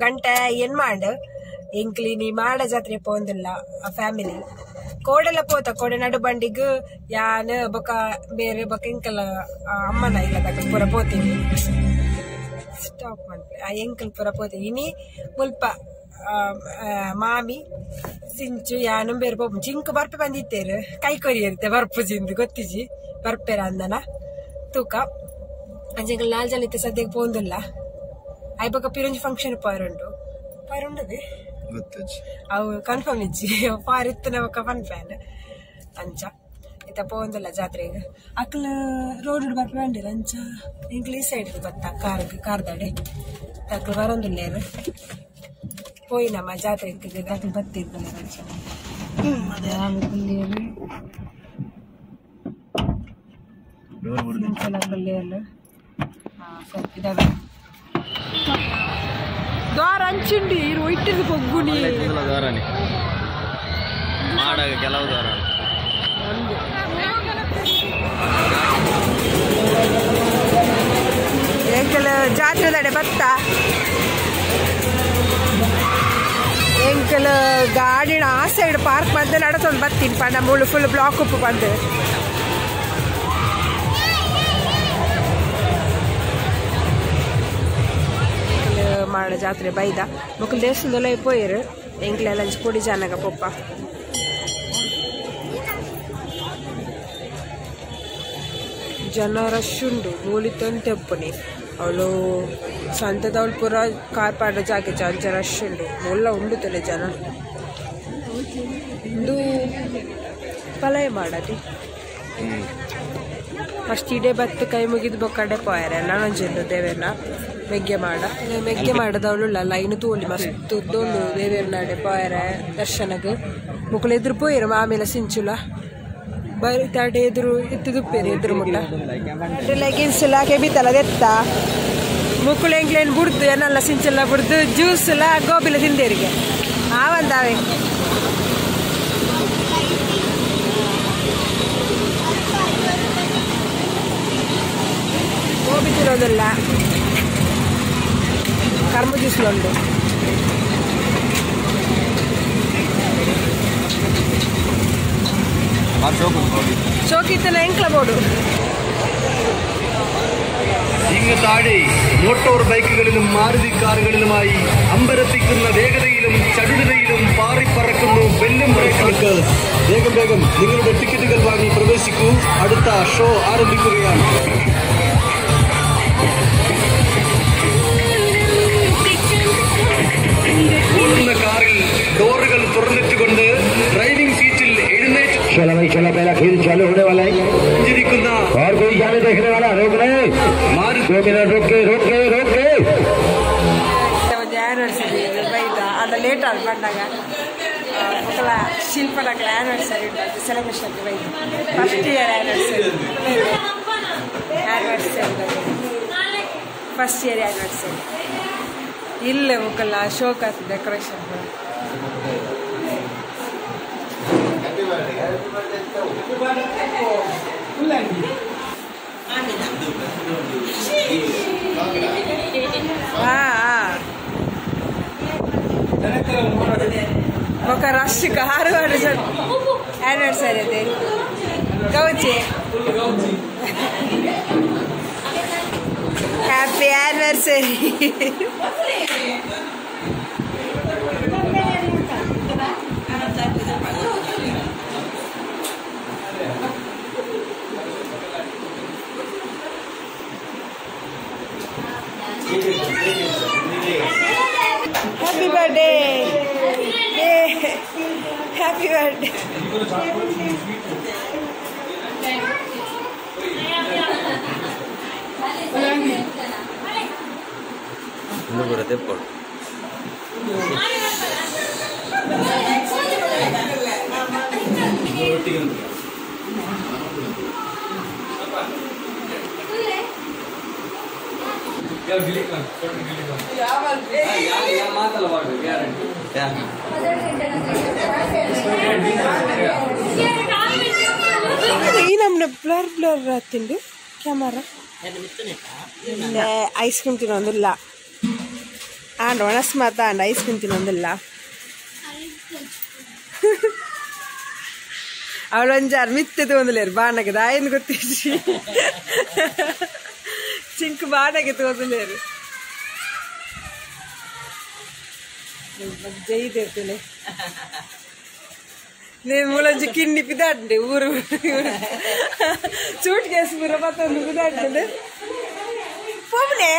ಗಂಟೆ ಏನ್ ಮಾಡು ಎಂಕ್ಲಿ ನೀ ಮಾಡ ಜಾತ್ರೆ ಪೋಂದಿಲ್ಲ ಫ್ಯಾಮಿಲಿ ಕೋಡೆಲ್ಲ ಪೋತ ಕೋಡೆ ನಡು ಬಂಡಿಗ್ ಯಾನ್ ಬೊಕ ಬೇರೆ ಬೊಕ ಎಂಕಲ್ ಅಮ್ಮನ ಇಲ್ಲ ತಕ್ಕ ಪೂರ ಪೋತೀನಿ ಸ್ಟಾಪ್ ಮಾಡ್ತೆ ಆ ಎಂಕಲ್ ಪೂರ ಪೋತೀನಿ ಇನಿ ಮುಲ್ಪ ಮಾಮಿ ಸಿಂಚು ಯಾನು ಬೇರೆ ಪೋಪು ಜಿಂಕು ಬರ್ಪೆ ಬಂದಿತ್ತೇರು ಕೈ ಕೊರಿಯರುತ್ತೆ ಬರ್ಪು ಜಿಂದು ಗೊತ್ತಿಜಿ ಬರ್ಪೇರ ಅಂದನ ತೂಕ ಅಂಜಂಕಲ್ 4 ಜನ ಇತ್ತೆ ಸದ್ಯಕ್ಕೆ ಪೋಂದಿಲ್ಲ ಐಬಕ ಪಿರಂಜಿ ಫಂಕ್ಷನ್ ಪಾರುಂಡು ಅವು ಕನ್ಫರ್ಮ್ ಇಜ್ಜಿ ಪಾರ್ ಇತ್ತು ನಮಕ ಫನ್ ಪ್ಲಾನ್ ಅಂಚ ಇತ್ತ ಪೋಂದಿಲ್ಲ ಜಾತ್ರೆಗೆ ಅಕ್ಲ ರೋಡ್ ಬರ್ಪೆ ಬಂದಿಲ್ಲ ಅಂಚ ಎಂಕ್ಲ ಈ ಸೈಡ್ ಬತ್ತ ಕಾರ್ದಾಡೆ ಅಕ್ಲ ಬರೋದಿಲ್ಲೇರು పోయినామ జాతరకి అక్కడ బతిద్దల ದ್ವಾರ ಹಂಚುಂಡಿ ಇರು ಇಟ್ಟಿದ್ದು ಪೊಗ್ಗುನಿ ಕೆಲವು ದ್ವಾರ ಜಾತ್ರೆ ಬತ್ತ ಎಂಕಲ್ ಗಾಡಿನ ಆ ಸೈಡ್ ಪಾರ್ಕ್ ಬಂದು ನಡಸೊಂದು ಬರ್ತೀನಿ ಪಂಡ ಮುಳ್ಳು ಫುಲ್ ಬ್ಲಾಕ್ ಉಪ್ಪು ಬಂದು ಮಾಡ ಜಾತ್ರೆ ಬೈದ ಮಕ್ಕಳು ದೇಶದಲ್ಲ ಪೋಯರು ಎಂಕ್ಲೆಲ್ಲ ಕೊಡಿ ಜಾನಾಗ ಪೊಪ್ಪ ಜನ ರಶ್ ಉಂಡು ಮೂಲಿತೊಂದು ತೆಪ್ಪನಿ ಅವಳು ಸಂತದವಳು ಪೂರ ಕಾರ್ ಪಾಡ ಜಾಗೆ ಅಂಚ ರಶ್ ಉಂಡು ಮುಲ್ಲ ಉಂಡುತ್ತಲೆ ಜನ ಒಂದು ಪಲಯ ಮಾಡದಿ ಫಸ್ಟ್ ಇಡೇ ಬತ್ತು ಕೈ ಮುಗಿದು ಬೊಕ್ಕಡೆ ಪೋಯರೆ ನಾನೊಂಜೆಂದು ದೇವೇರ್ನ ಮೆಗ್ಗೆ ಮಾಡದವಳು ಲೈನ್ ತೋಲಿ ಮಸ್ತ್ ದೊಡ್ಡು ದೇವೇರ್ನಾಡೆ ಪೋಯರೆ ದರ್ಶನಗೆ ಮುಕ್ಕಳು ಎದುರು ಪೋಯರು ಆಮೇಲೆ ಸಿಂಚುಲ ಬರೀ ತಾಡೆ ಎದುರು ಇತ್ತು ದುಪ್ಪೇರಿ ಎದುರು ಮುಟ್ಟ ಲೆಗಿನ್ಸ್ ಎಲ್ಲ ಕೆಬಿತಲ್ಲ ದೆತ್ತ ಮುಕ್ಕಳು ಎಂಕ್ಲೇನು ಬುಡ್ದು ಏನೆಲ್ಲ ಸಿಂಚೆಲ್ಲ ಬುಡ್ದು ಜ್ಯೂಸ್ ಎಲ್ಲ ಗೋಬಿಲ ತಿಂದೇರಿಗೆ ಆವಂದಾವೆ ಗೋಬಿ ತಿನ್ನೋದಿಲ್ಲ ಕರ್ಮ ಜ್ಯೂಸ್ಲುಂಡು ഷോക്കിത്തന്നെ എങ്കില ബോർഡ് ഇങ്ങത്താഴെ മോട്ടോർ ബൈക്കുകളിലും മാരുതി കാറുകളിലുമായി അമ്പരപ്പിക്കുന്ന വേഗതയിലും ചടുലതയിലും പാറിപ്പറക്കുന്നു ബെല്ലും ബ്രേക്കുകൾക്ക് വേഗം വേഗം നിങ്ങളുടെ ടിക്കറ്റുകൾ വാങ്ങി പ്രവേശിക്കൂ അടുത്ത ഷോ ആരംഭിക്കുകയാണ് ഓടുന്ന കാറിൽ ഡോറുകൾ തുറന്നിട്ടുകൊണ്ട് ഡ്രൈവിംഗ് സീറ്റിൽ എഴുന്നേറ്റ് चलो भाई चलो पहला खेल चालू होने वाला है और कोई जाने देखने वाला रोक रहे 2 मिनट रोक के ಅದ ಲೇಟ್ ಆಗಿ ಬಂದಾಗ ಮಕ್ಕಳ ಶಿಲ್ಪನಗಳ ಆ್ಯನಿವರ್ಸರಿ ಉಂಟು ಸೆಲೆಬ್ರೇಷನ್ಗೆ ಬೈದು ಫಸ್ಟ್ ಇಯರ್ ಆ್ಯನಿವರ್ಸರಿ ಇಲ್ಲ ಮಕ್ಕಳ ಶೋಕ್ ಆಗ್ತದೆ ಡೆಕೋರೇಷನ್ ఒక రష్ కారు యానివర్సరీ అది గౌచి happy anniversary Happy birthday! Yay! Happy birthday! Ini berarti apa? ಈ ನಮ್ನ ಬ್ಲರ್ ಹತ್ತಿಂದು ಕ್ಯಾಮರಾ ಐಸ್ ಕ್ರೀಮ್ ತಿನ್ನೋದಿಲ್ಲ ಆಂಡ ಒಣಸ್ಮಾತ ಆಂಡ ಐಸ್ ಕ್ರೀಮ್ ತಿನ್ನೊಂದಿಲ್ಲ ಅವಳು ಒಂಜಾರು ಮಿತ್ತೆ ತೋಂದಲೇರು ಬಾಣಗೆ ದಾಯಿಂದ ಗೊತ್ತಿಸಿ ಚಿಂಕ್ ಬಾಣಗೆ ತೋಂದಲೇರು ಜೈದೇರ್ತೇನೆ నేను ములంచి కిన్ని పిదాండి ఊరు సూట్ కేసు పూర మొత్తం పిదాండి పోపునే